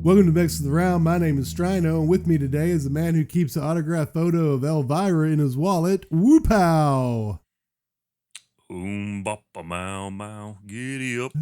Welcome to Next to the Round. My name is Strino, and with me today is a man who keeps an autographed photo of Elvira in his wallet, Woopow. Boppa mow mow, giddy up.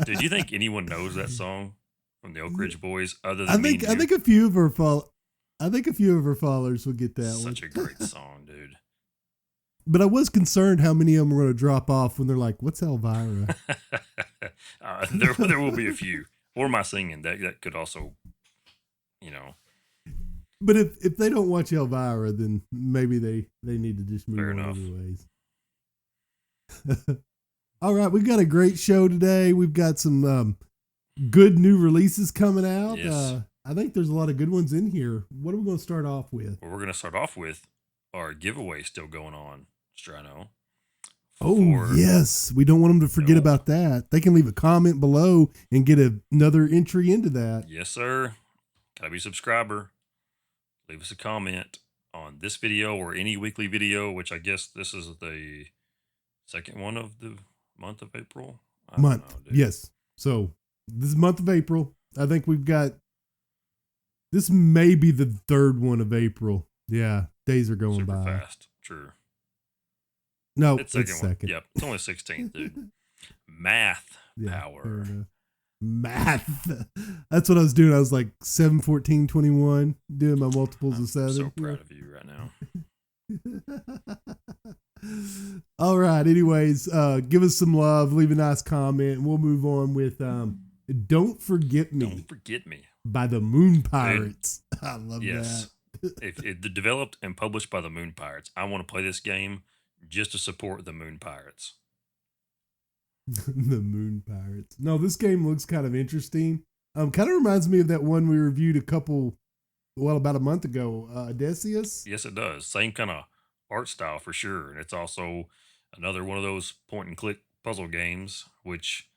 Did you think anyone knows that song from the Oak Ridge Boys other than me? I think a few of our followers will get that Such a great song, dude. But I was concerned how many of them are going to drop off when they're like, "What's Elvira?" There will be a few. Or my singing that could also, But if they don't watch Elvira, then maybe they need to just move Fair on enough. anyways. All right, we've got a great show today. We've got some good new releases coming out. Yes. I think there's a lot of good ones in here. What are we going to start off with? Well, we're going to start off with our giveaway still going on, Strano. Yes. We don't want them to forget about that. They can leave a comment below and get another entry into that. Yes, sir. Gotta be a subscriber. Leave us a comment on this video or any weekly video, which I guess this is the second one of the month of April. Yes. So this month of April, I think we've got, this may be the third one of April. Yeah. Days are going Super by fast. True. No, It's second. second. Yep. It's only 16th, dude. Math power. Math. That's what I was doing. I was like 7, 14, 21, doing my multiples of 7. I'm so proud of you right now. All right. Anyways, give us some love. Leave a nice comment. And we'll move on with Don't Forget Me. Don't Forget Me. By the Moon Pirates. I love that. If it's developed and published by the Moon Pirates, I want to play this game just to support the Moon Pirates. The Moon Pirates. No, this game looks kind of interesting. Kind of reminds me of that one we reviewed about a month ago, Odysseus. Yes, it does. Same kind of art style for sure. And it's also another one of those point and click puzzle games, which,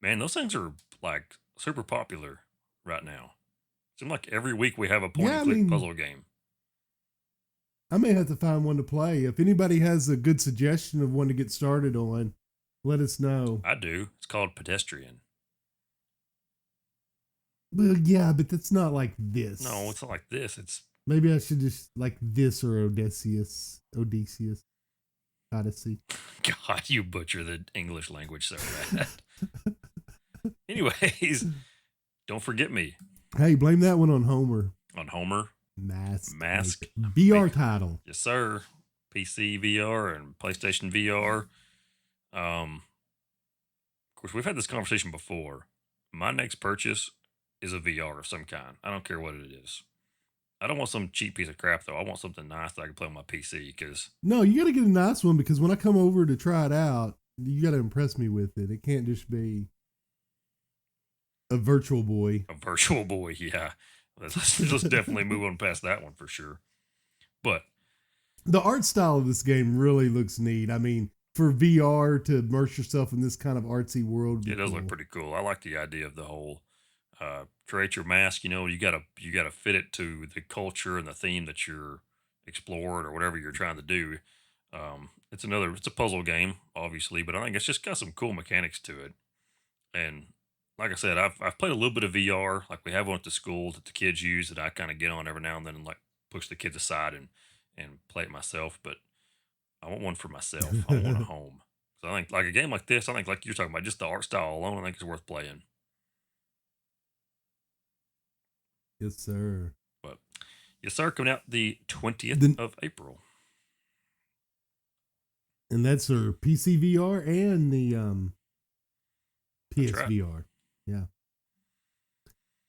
man, those things are like super popular right now. Seems like every week we have a point and click puzzle game. I may have to find one to play. If anybody has a good suggestion of one to get started on, let us know. I do. It's called Pedestrian. Well, yeah, but that's not like this. No, it's not like this. It's maybe I should just like this or Odysseus, Odyssey. God, you butcher the English language so bad. Anyways, Don't Forget Me. Hey, blame that one on Homer. On Homer. Mask. VR title. Yes, sir. PCVR and PlayStation VR. Of course, we've had this conversation before. My next purchase is a VR of some kind. I don't care what it is. I don't want some cheap piece of crap, though. I want something nice that I can play on my PC. No, you got to get a nice one because when I come over to try it out, you got to impress me with it. It can't just be a Virtual Boy. A Virtual Boy, yeah. Let's definitely move on past that one for sure. But the art style of this game really looks neat. I mean, for VR to immerse yourself in this kind of artsy world, it does look pretty cool. I like the idea of the whole create your mask. You gotta fit it to the culture and the theme that you're exploring or whatever you're trying to do. It's a puzzle game, obviously, but I think it's just got some cool mechanics to it. And like I said, I've played a little bit of VR. Like we have one at the school that the kids use that I kind of get on every now and then and like push the kids aside and play it myself. But I want one for myself. I want one at home. So I think like a game like this, I think like you're talking about, just the art style alone, I think it's worth playing. Yes, sir. But yes, sir, coming out the 20th of April. And that's their PCVR and the PSVR. Right. Yeah.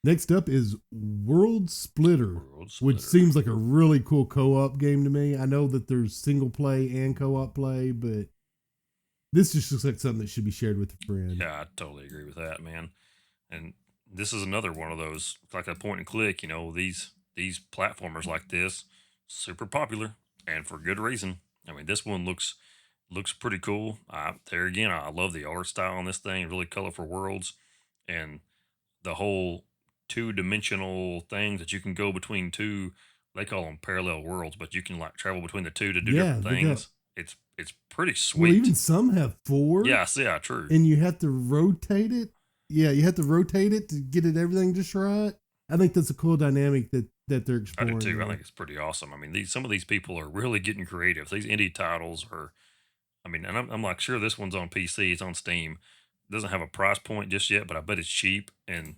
Next up is Worldsplitter, which seems like a really cool co-op game to me. I know that there's single play and co-op play, but this just looks like something that should be shared with a friend. Yeah, I totally agree with that, man. And this is another one of those, like a point and click, these platformers like this, super popular and for good reason. I mean, this one looks pretty cool. There again, I love the art style on this thing, really colorful worlds, and the whole two-dimensional things that you can go between two. They call them parallel worlds, but you can like travel between the two to do different things. It's pretty sweet. Well, even some have 4. Yeah, true. And you have to rotate it. you have to rotate it to get it everything just right. I think that's a cool dynamic that they're I do exploring too. I there. think it's pretty awesome. I mean, some of these people are really getting creative. These indie titles are. I mean, and I'm like, sure, this one's on PC. It's on Steam. Doesn't have a price point just yet, but I bet it's cheap, and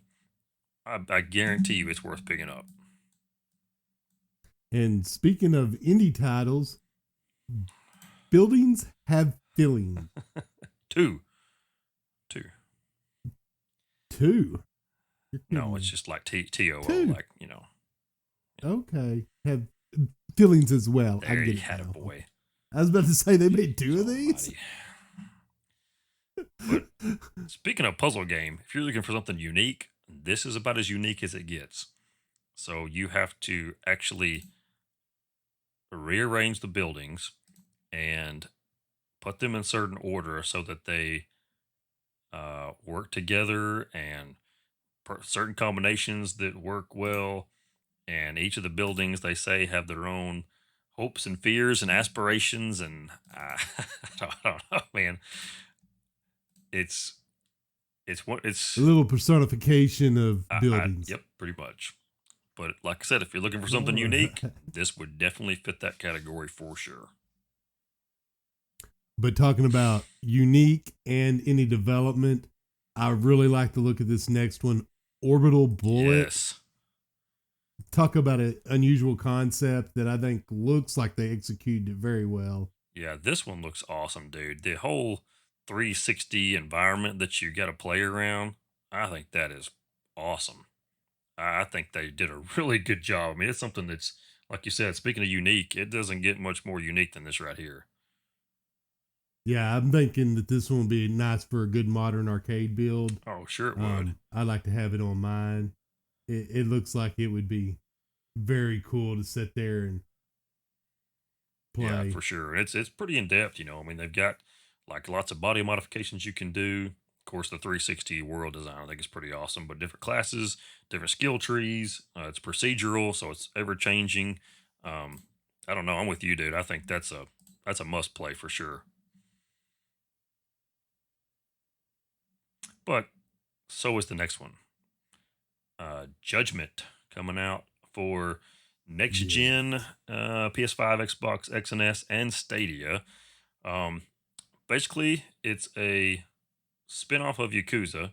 I guarantee you it's worth picking up. And speaking of indie titles, buildings have feelings. Two, two. Two. No, it's just like TOO, Two. like Okay, have feelings as well. There I get you it had now. it, boy. I was about to say they made two of these. But speaking of puzzle game, if you're looking for something unique, this is about as unique as it gets. So you have to actually rearrange the buildings and put them in certain order so that they work together, and certain combinations that work well. And each of the buildings, they say, have their own hopes and fears and aspirations. And I don't know, man. It's what it's A little personification of buildings. yep, pretty much. But like I said, if you're looking for something unique, this would definitely fit that category for sure. But talking about unique and any development, I really like the look of this next one, Orbital Bullet. Yes. Talk about an unusual concept that I think looks like they executed it very well. Yeah, this one looks awesome, dude. The whole 360 environment that you got to play around, I think that is awesome. I think they did a really good job. I mean, it's something that's, like you said, speaking of unique, it doesn't get much more unique than this right here. Yeah, I'm thinking that this one will be nice for a good modern arcade build. Oh, sure it would. I'd like to have it on mine. It looks like it would be very cool to sit there and play. Yeah, for sure. It's pretty in depth, you know. I mean, they've got like lots of body modifications you can do. Of course, the 360 world design I think is pretty awesome, but different classes, different skill trees. It's procedural, so it's ever changing. I don't know. I'm with you, dude. I think that's a must play for sure. But so is the next one. Judgment coming out for next gen PS5, Xbox X and S, and Stadia. Basically, it's a spin-off of Yakuza,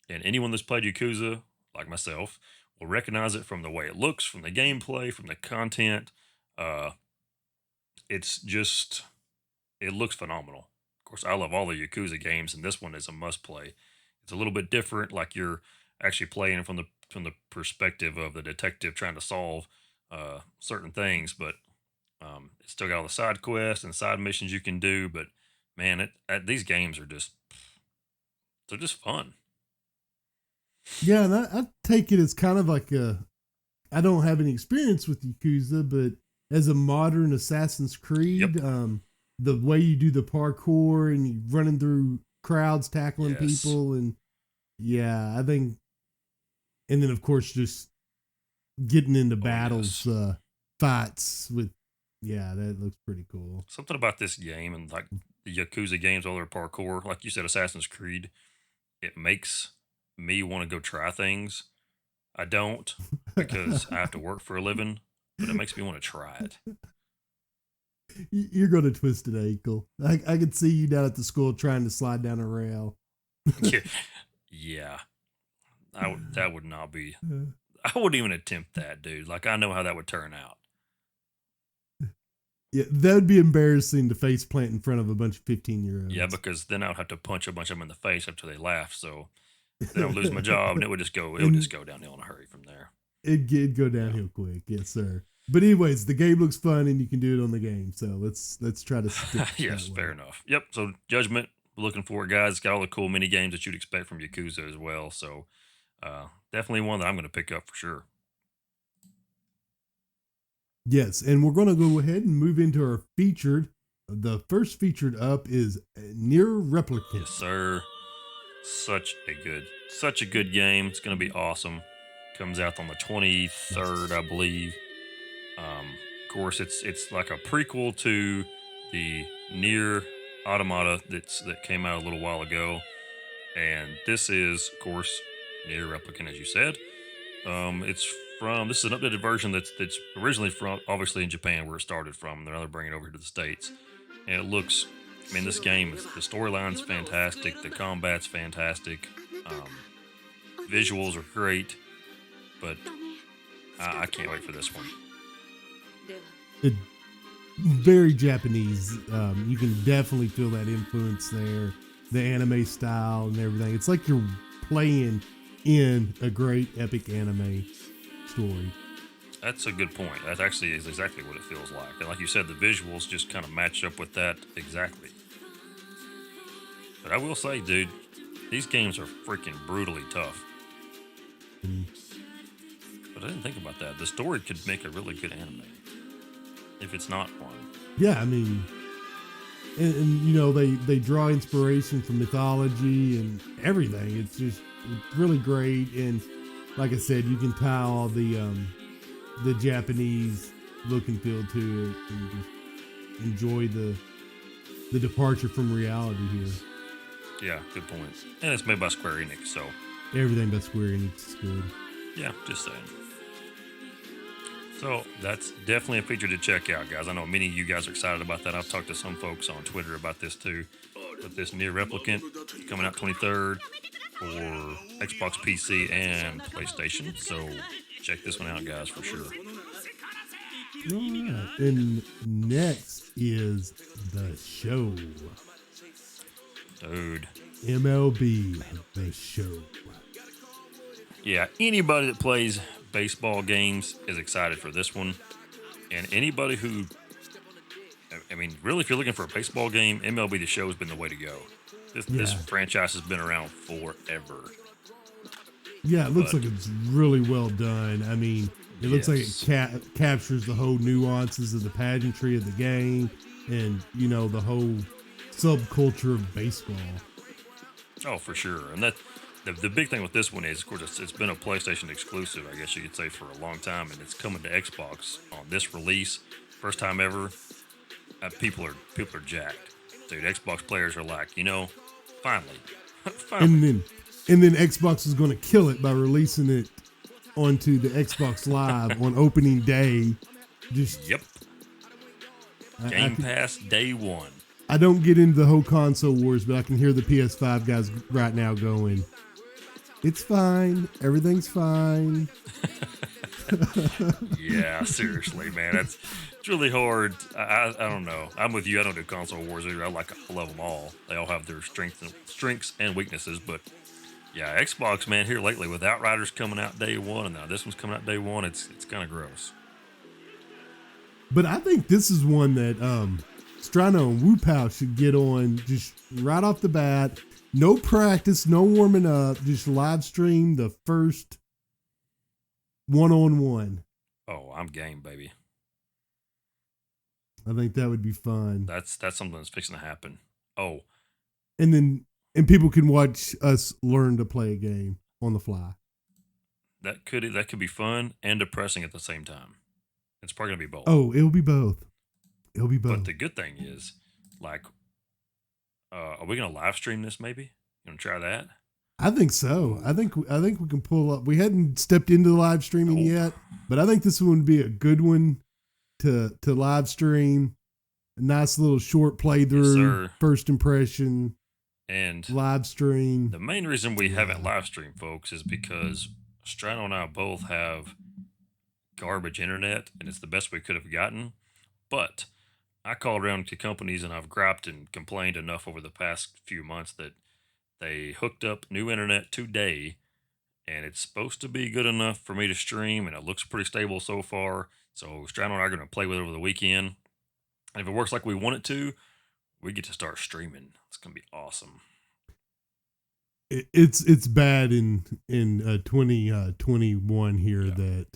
and anyone that's played Yakuza, like myself, will recognize it from the way it looks, from the gameplay, from the content. Uh, it's just, it looks phenomenal. Of course, I love all the Yakuza games, and this one is a must-play. It's a little bit different, like you're actually playing from the perspective of the detective trying to solve certain things, but it's still got all the side quests and side missions you can do. But man, these games are they're just fun. Yeah, and I take it as kind of like I don't have any experience with Yakuza, but as a modern Assassin's Creed, Yep. The way you do the parkour and you running through crowds, tackling Yes. people, and yeah, I think, and then of course just getting into battles, Yes. fights with, yeah, that looks pretty cool. Something about this game and like the Yakuza games, all their parkour, like you said, Assassin's Creed, it makes me want to go try things. I don't, because I have to work for a living, but it makes me want to try it. You're going to twist an ankle. I could see you down at the school trying to slide down a rail. Yeah, that would not be. I wouldn't even attempt that, dude. Like I know how that would turn out. Yeah, that would be embarrassing to face plant in front of a bunch of 15-year-olds. Yeah, because then I would have to punch a bunch of them in the face after they laugh. So then I'd lose my job, and it would just go downhill in a hurry from there. It'd go downhill quick, yes, sir. But anyways, the game looks fun, and you can do it on the game. So let's try to stick. Yes, fair enough. Yep. So Judgment, we're looking for it, guys. It's got all the cool mini games that you'd expect from Yakuza as well. So definitely one that I'm going to pick up for sure. Yes, and we're going to go ahead and move into our featured. The first featured up is NieR Replicant. Yes, sir. Such a good game. It's going to be awesome. Comes out on the 23rd, I believe. Of course, it's like a prequel to the NieR Automata that came out a little while ago, And this is, of course, NieR Replicant, as you said. It's from this is an updated version that's originally from obviously in Japan where it started from. They're now bringing it over here to the States, and it looks. I mean, this game is the storyline's fantastic, the combat's fantastic, visuals are great, but I can't wait for this one. It, very Japanese. You can definitely feel that influence there. The anime style and everything. It's like you're playing in a great epic anime story. That's a good point. That actually is exactly what it feels like. And like you said, the visuals just kind of match up with that exactly. But I will say, dude, these games are freaking brutally tough. But I didn't think about that. The story could make a really good anime if it's not one. Yeah, I mean, and you know they draw inspiration from mythology and everything. It's really great, and like I said, you can tie all the Japanese look and feel to it, and just enjoy the departure from reality here. Yeah, good point. And it's made by Square Enix, so everything by Square Enix is good. Yeah, just saying. So that's definitely a feature to check out, guys. I know many of you guys are excited about that. I've talked to some folks on Twitter about this too. But this NieR Replicant coming out 23rd for Xbox, PC, and PlayStation. So check this one out, guys, for sure. All right. And next is the show. Dude. MLB, the show. Yeah, anybody that plays baseball games is excited for this one. And anybody who, I mean, really, if you're looking for a baseball game, MLB The Show has been the way to go. This franchise has been around forever. Yeah, it looks like it's really well done. I mean, it looks like it captures the whole nuances of the pageantry of the game and, you know, the whole subculture of baseball. Oh, for sure. And that the big thing with this one is, of course, it's been a PlayStation exclusive, I guess you could say, for a long time, and it's coming to Xbox on this release, first time ever. People are jacked, dude. Xbox players are like, you know, finally. And then Xbox is going to kill it by releasing it onto the Xbox Live on opening day. Yep. Game Pass day one. I don't get into the whole console wars, but I can hear the PS5 guys right now going, "It's fine. Everything's fine." Yeah, seriously, man. It's really hard. I don't know. I'm with you. I don't do console wars either. I love them all. They all have their strengths and weaknesses. But yeah, Xbox, man, here lately with Outriders coming out day one, and now this one's coming out day one. It's kind of gross. But I think this is one that Strano and Woo-Pow should get on just right off the bat. No practice, no warming up. Just live stream the first one-on-one. Oh, I'm game, baby. I think that would be fun. That's something that's fixing to happen. Oh. And people can watch us learn to play a game on the fly. That could be fun and depressing at the same time. It's probably gonna be both. Oh, it'll be both. It'll be both. But the good thing is, like, are we gonna live stream this? Maybe you wanna try that? I think so. I think we can pull up. We hadn't stepped into the live streaming yet, but I think this one would be a good one to live stream. A nice little short playthrough, yes, first impression, and live stream. The main reason we haven't live streamed, folks, is because Strano and I both have garbage internet, and it's the best we could have gotten. But I called around to companies and I've griped and complained enough over the past few months that they hooked up new internet today, and it's supposed to be good enough for me to stream, and it looks pretty stable so far. So Strano and I are going to play with it over the weekend. And if it works like we want it to, we get to start streaming. It's going to be awesome. It's bad in 2021 here that.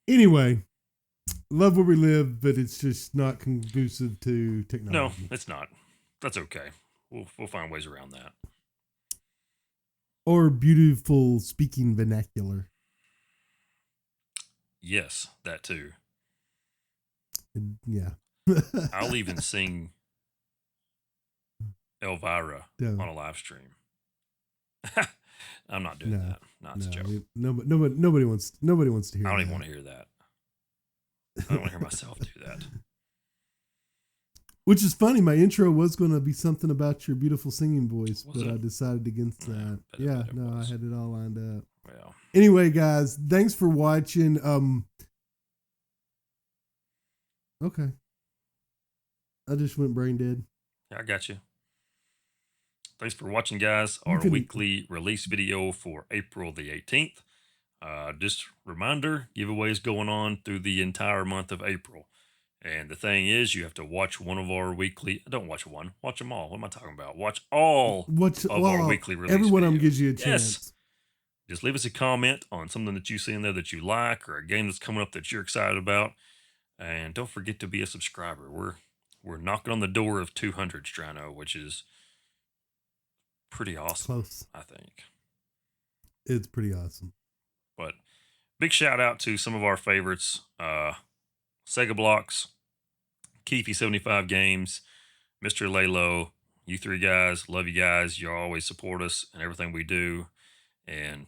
Anyway, love where we live, but it's just not conducive to technology. No, it's not. That's okay. We'll find ways around that. Or beautiful speaking vernacular. Yes, that too. Yeah. I'll even sing Elvira Yeah. on a live stream. I'm not doing No, that. No, it's a joke. Nobody wants to hear I don't that. even want to hear that. I don't want to hear myself do that. Which is funny. My intro was going to be something about your beautiful singing voice, Was but it? I decided against that. Yeah, no, I had it all lined up. Well, anyway, guys, thanks for watching. Okay. I just went brain dead. yeah, I got you. Thanks for watching, guys. Our weekly release video for April the 18th. Just reminder, giveaways going on through the entire month of April. And the thing is, you have to watch one of our weekly. Don't watch one. Watch them all. What am I talking about? Watch all of our weekly release everyone videos. Gives you a chance. Yes. Just leave us a comment on something that you see in there that you like, or a game that's coming up that you're excited about. And don't forget to be a subscriber. We're knocking on the door of 200, Strano, which is pretty awesome. Close. I think. It's pretty awesome. But big shout out to some of our favorites. Sega Blocks, Keefy 75 Games, Mr. Laylo, you three guys, love you guys. You always support us and everything we do. And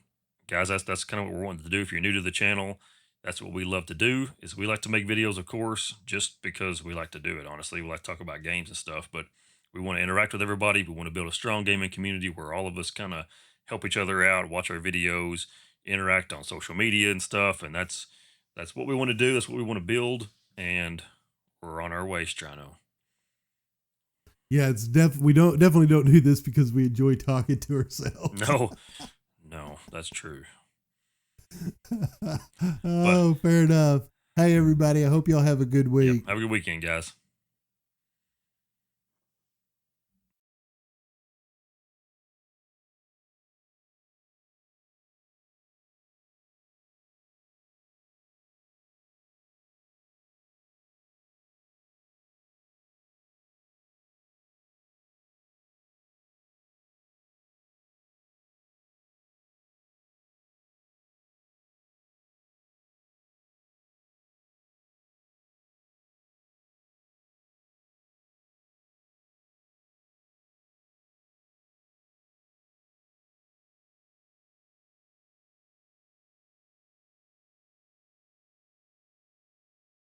guys, that's kind of what we're wanting to do. If you're new to the channel, that's what we love to do. Is we like to make videos, of course, just because we like to do it. Honestly, we like to talk about games and stuff, but we want to interact with everybody. We want to build a strong gaming community where all of us kind of help each other out, watch our videos, interact on social media and stuff. And that's what we want to do. That's what we want to build. And we're on our way, Strano. Yeah, it's we definitely don't do this because we enjoy talking to ourselves. No, that's true. Fair enough. Hey, everybody. I hope y'all have a good week. Have a good weekend, guys.